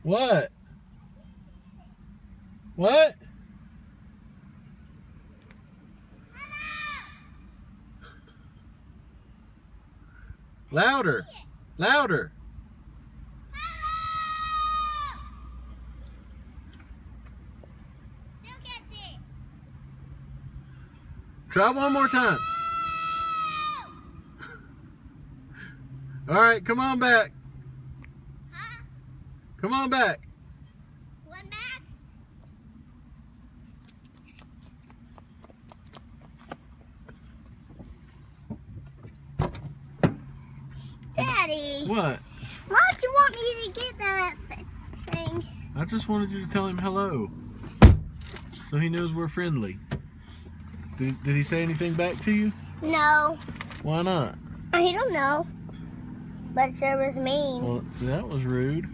What? What? Louder. Louder. Still gets it. Try one more time. All right, come on back. Huh? Come on back. One back. Daddy. What? Why'd you want me to get that thing? I just wanted you to tell him hello, so he knows we're friendly. Did he say anything back to you? No. Why not? I don't know. But it sure was mean. Well, that was rude.